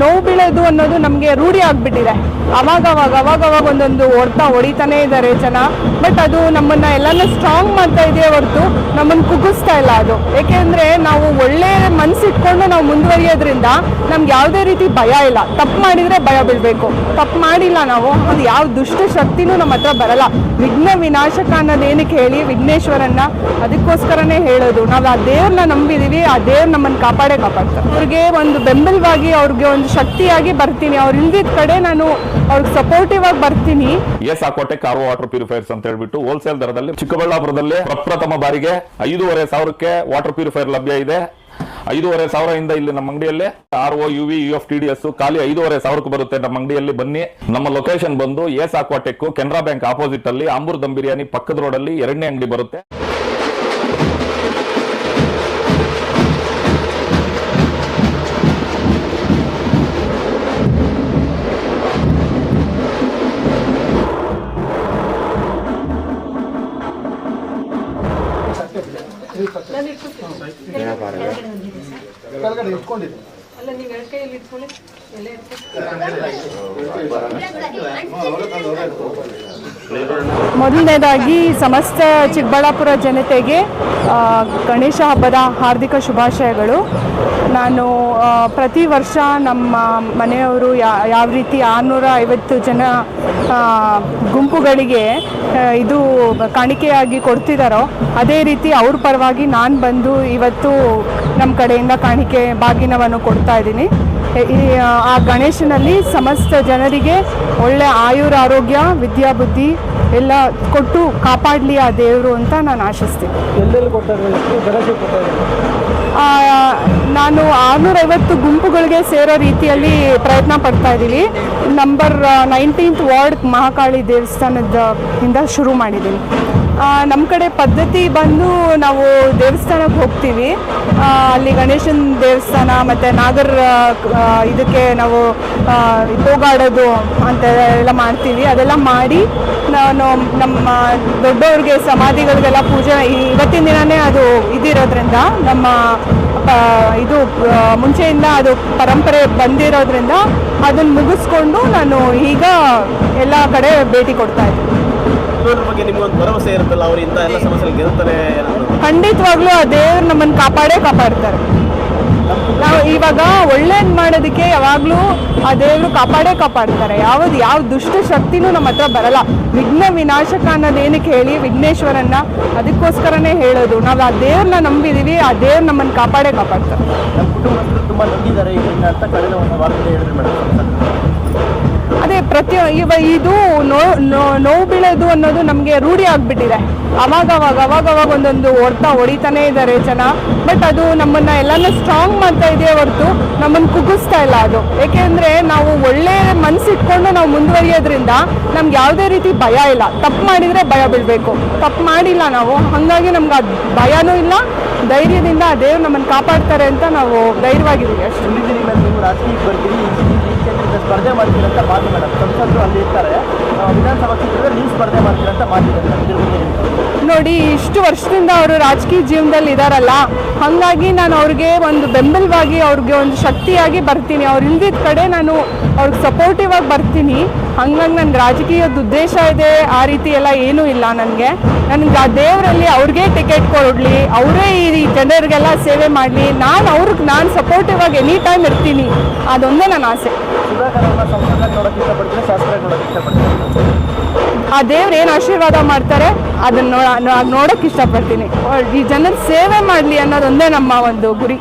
ನೋವು ಬೀಳೋದು ಅನ್ನೋದು ನಮಗೆ ರೂಢಿ ಆಗಿಬಿಟ್ಟಿದೆ. ಅವಾಗ ಒಂದೊಂದು ಹೊಡಿತಾನೇ ಇದ್ದಾರೆ ಜನ. ಬಟ್ ಅದು ನಮ್ಮನ್ನು ಎಲ್ಲನೂ ಸ್ಟ್ರಾಂಗ್ ಮಾಡ್ತಾ ಇದೆಯೇ ಹೊರತು ನಮ್ಮನ್ನು ಕುಗ್ಗಿಸ್ತಾ ಇಲ್ಲ ಅದು. ಏಕೆಂದರೆ ನಾವು ಒಳ್ಳೆ ಮನಸ್ಸಿಟ್ಕೊಂಡು ನಾವು ಮುಂದುವರಿಯೋದ್ರಿಂದ ನಮ್ಗೆ ಯಾವುದೇ ರೀತಿ ಭಯ ಇಲ್ಲ. ತಪ್ಪು ಮಾಡಿದರೆ ಭಯ ಬೀಳಬೇಕು, ತಪ್ಪು ಮಾಡಿಲ್ಲ ನಾವು, ಅದು ಯಾವ ದುಷ್ಟ ಶಕ್ತಿನೂ ನಮ್ಮ ಹತ್ರ ಬರಲ್ಲ. ವಿಘ್ನ ವಿನಾಶಕ ಅನ್ನೋದೇನಕ್ಕೆ ಹೇಳಿ ವಿಘ್ನೇಶ್ವರನ್ನ, ಅದಕ್ಕೋಸ್ಕರನೇ ಹೇಳೋದು. ನಾವು ಆ ದೇವ್ರನ್ನ ನಂಬಿದೀವಿ, ಆ ದೇವ್ರು ನಮ್ಮನ್ನು ಕಾಪಾಡ್ತಾರೆ. ಅವ್ರಿಗೆ ಒಂದು ಬೆಂಬಲವಾಗಿ, ಅವ್ರಿಗೆ ಒಂದು ಶಕ್ತಿಯಾಗಿ ಬರ್ತೀನಿ. ಅವ್ರು ಇಲ್ದಿದ್ದ ಕಡೆ ನಾನು ಅವ್ರಿಗೆ ಸಪೋರ್ಟಿವ್ ಆಗಿ ಬರ್ತೀನಿ. ಸಾಕೋಟೆ ಕಾರ್ ವಾಟರ್ ಪ್ಯೂರಿಫೈರ್ಸ್ ಅಂತ ಹೇಳ್ಬಿಟ್ಟು ಹೋಲ್ಸೇಲ್ ದರದಲ್ಲಿ ಚಿಕ್ಕಬಳ್ಳಾಪುರದಲ್ಲಿ ಪ್ರಪ್ರಥಮ ಬಾರಿಗೆ 5,500ಕ್ಕೆ ವಾಟರ್ ಪ್ಯೂರಿಫೈರ್ ಲಭ್ಯ ಇದೆ. 5,500 ಇಂದ ಇಲ್ಲಿ ನಮ್ಮ ಅಂಗಡಿಯಲ್ಲಿ RO UV UF TDS ಖಾಲಿ 5,500ಕ್ಕೆ ಬರುತ್ತೆ. ನಮ್ಮ ಅಂಗಡಿಯಲ್ಲಿ ಬನ್ನಿ. ನಮ್ಮ ಲೊಕೇಶನ್ ಬಂದು ಸಾಕೋಟೆಕ್ ಕೆನರಾ ಬ್ಯಾಂಕ್ ಆಪೋಸಿಟ್ ಅಲ್ಲಿ ಆಂಬೂರ್ ದಮ್ ಬಿರಿಯಾನಿ ಪಕ್ಕದ ರೋಡ್ ಅಲ್ಲಿ 2ನೇ ಅಂಗಡಿ ಬರುತ್ತೆ. ಮೊದಲನೇದಾಗಿ ಸಮಸ್ತ ಚಿಕ್ಕಬಳ್ಳಾಪುರ ಜನತೆಗೆ ಗಣೇಶ ಹಬ್ಬದ ಹಾರ್ದಿಕ ಶುಭಾಶಯಗಳು. ನಾನು ಪ್ರತಿ ವರ್ಷ ನಮ್ಮ ಮನೆಯವರು ಯಾವ ರೀತಿ 650 ಜನ ಗುಂಪುಗಳಿಗೆ ಇದು ಕಾಣಿಕೆಯಾಗಿ ಕೊಡ್ತಿದ್ದಾರೋ ಅದೇ ರೀತಿ ಅವ್ರ ಪರವಾಗಿ ನಾನು ಬಂದು ಇವತ್ತು ನಮ್ಮ ಕಡೆಯಿಂದ ಕಾಣಿಕೆ ಬಾಗಿನವನ್ನು ಕೊಡ್ತಾ ಇದ್ದೀನಿ. ಆ ಗಣೇಶನಲ್ಲಿ ಸಮಸ್ತ ಜನರಿಗೆ ಒಳ್ಳೆ ಆಯುರ ಆರೋಗ್ಯ ವಿದ್ಯಾಬುದ್ಧಿ ಎಲ್ಲ ಕೊಟ್ಟು ಕಾಪಾಡಲಿ ಆ ದೇವರು ಅಂತ ನಾನು ಆಶಿಸ್ತೀನಿ. ನಾನು 650 ಗುಂಪುಗಳಿಗೆ ಸೇರೋ ರೀತಿಯಲ್ಲಿ ಪ್ರಯತ್ನ ಪಡ್ತಾ ಇದ್ದೀವಿ. ನಂಬರ್ 19th ವಾರ್ಡ್ ಮಹಾಕಾಳಿ ದೇವಸ್ಥಾನದಿಂದ ಶುರು ಮಾಡಿದ್ದೀನಿ. ನಮ್ಮ ಕಡೆ ಪದ್ಧತಿ ಬಂದು ನಾವು ದೇವಸ್ಥಾನಕ್ಕೆ ಹೋಗ್ತೀವಿ. ಅಲ್ಲಿ ಗಣೇಶನ ದೇವಸ್ಥಾನ ಮತ್ತು ನಾಗರ ಇದಕ್ಕೆ ನಾವು ಹೋಗಾಡೋದು ಅಂತ ಎಲ್ಲ ಮಾಡ್ತೀವಿ. ಅದೆಲ್ಲ ಮಾಡಿ ನಾನು ನಮ್ಮ ದೊಡ್ಡವ್ರಿಗೆ ಸಮಾಧಿಗಳಿಗೆಲ್ಲ ಪೂಜೆ ಇವತ್ತಿನ ದಿನವೇ ಅದು ಇದಿರೋದ್ರಿಂದ ನಮ್ಮ ಇದು ಮುಂಚೆಯಿಂದ ಅದು ಪರಂಪರೆ ಬಂದಿರೋದ್ರಿಂದ ಅದನ್ನು ಮುಗಿಸ್ಕೊಂಡು ನಾನು ಈಗ ಎಲ್ಲ ಕಡೆ ಭೇಟಿ ಕೊಡ್ತಾ ಇದ್ದೀನಿ. ಖಂಡಿತವಾಗ್ಲೂ ಆ ದೇವ್ರು ನಮ್ಮನ್ನು ಕಾಪಾಡ್ತಾರೆ. ನಾವು ಇವಾಗ ಒಳ್ಳೇದು ಮಾಡೋದಕ್ಕೆ ಯಾವಾಗಲೂ ಆ ದೇವರು ಕಾಪಾಡ್ತಾರೆ. ಯಾವ ದುಷ್ಟ ಶಕ್ತಿನೂ ನಮ್ಮ ಹತ್ರ ಬರಲ್ಲ. ವಿಘ್ನ ವಿನಾಶಕ ಅನ್ನೋದೇನಕ್ಕೆ ಹೇಳಿ ವಿಘ್ನೇಶ್ವರನ್ನ, ಅದಕ್ಕೋಸ್ಕರನೇ ಹೇಳೋದು. ನಾವು ಆ ದೇವ್ರನ್ನ ನಂಬಿದೀವಿ, ಆ ದೇವ್ರು ನಮ್ಮನ್ನು ಕಾಪಾಡ್ತಾರೆ. ಅದೇ ಇದು ನೋವು ಬೀಳೋದು ಅನ್ನೋದು ನಮಗೆ ರೂಢಿ ಆಗಿಬಿಟ್ಟಿದೆ. ಅವಾಗ ಒಂದೊಂದು ಹೊಡಿತಾನೇ ಇದ್ದಾರೆ ಜನ. ಬಟ್ ಅದು ನಮ್ಮನ್ನು ಎಲ್ಲನೂ ಸ್ಟ್ರಾಂಗ್ ಮಾಡ್ತಾ ಇದೆಯೇ ಹೊರತು ನಮ್ಮನ್ನು ಕುಗ್ಗಿಸ್ತಾ ಇಲ್ಲ ಅದು. ಏಕೆಂದರೆ ನಾವು ಒಳ್ಳೆ ಮನಸ್ಸಿಟ್ಕೊಂಡು ನಾವು ಮುಂದುವರಿಯೋದ್ರಿಂದ ನಮ್ಗೆ ಯಾವುದೇ ರೀತಿ ಭಯ ಇಲ್ಲ. ತಪ್ಪು ಮಾಡಿದರೆ ಭಯ ಬೀಳಬೇಕು, ತಪ್ಪು ಮಾಡಿಲ್ಲ ನಾವು. ಹಾಗಾಗಿ ನಮ್ಗೆ ಅದು ಭಯನೂ ಇಲ್ಲ. ಧೈರ್ಯದಿಂದ ಆ ದೇವ್ರು ನಮ್ಮನ್ನು ಕಾಪಾಡ್ತಾರೆ ಅಂತ ನಾವು ಧೈರ್ಯವಾಗಿದ್ದೀವಿ ಅಷ್ಟೇ. ಸ್ಪರ್ಧೆ ಮಾಡ್ತೀರಂತ ಮಾತು ಮೇಡಮ್, ಸಂಸದರು ಅಲ್ಲಿ ಇರ್ತಾರೆ, ವಿಧಾನಸಭಾ ಕ್ಷೇತ್ರದಲ್ಲಿ ನೀವು ಸ್ಪರ್ಧೆ ಮಾಡ್ತೀರಂತ ಮಾತಿದೆ. ನೋಡಿ, ಇಷ್ಟು ವರ್ಷದಿಂದ ಅವರು ರಾಜಕೀಯ ಜೀವನದಲ್ಲಿ ಇದ್ದಾರಲ್ಲ, ಹಾಗಾಗಿ ನಾನು ಅವ್ರಿಗೆ ಒಂದು ಬೆಂಬಲವಾಗಿ, ಅವ್ರಿಗೆ ಒಂದು ಶಕ್ತಿಯಾಗಿ ಬರ್ತೀನಿ. ಅವ್ರು ಇಲ್ದಿದ್ದ ಕಡೆ ನಾನು ಅವ್ರಿಗೆ ಸಪೋರ್ಟಿವ್ ಆಗಿ ಬರ್ತೀನಿ. ಹಂಗಾಗಿ ನನಗೆ ರಾಜಕೀಯದ ಉದ್ದೇಶ ಇದೆ ಆ ರೀತಿ ಎಲ್ಲ ಏನೂ ಇಲ್ಲ. ನನಗೆ ಆ ದೇವರಲ್ಲಿ ಅವ್ರಿಗೆ ಟಿಕೆಟ್ ಕೊಡಲಿ, ಅವರೇ ಈ ಜನರಿಗೆಲ್ಲ ಸೇವೆ ಮಾಡಲಿ, ನಾನು ಸಪೋರ್ಟಿವ್ ಆಗಿ ಎನಿ ಟೈಮ್ ಇರ್ತೀನಿ. ಅದೊಂದೇ ನನ್ನ ಆಸೆ. ಆ ದೇವ್ರು ಏನು ಆಶೀರ್ವಾದ ಮಾಡ್ತಾರೆ ಅದನ್ನ ನೋಡೋಕೆ ಇಷ್ಟಪಡ್ತೀನಿ. ಈ ಜನರ ಸೇವೆ ಮಾಡಲಿ ಅನ್ನೋದೊಂದೇ ನಮ್ಮ ಒಂದು ಗುರಿ.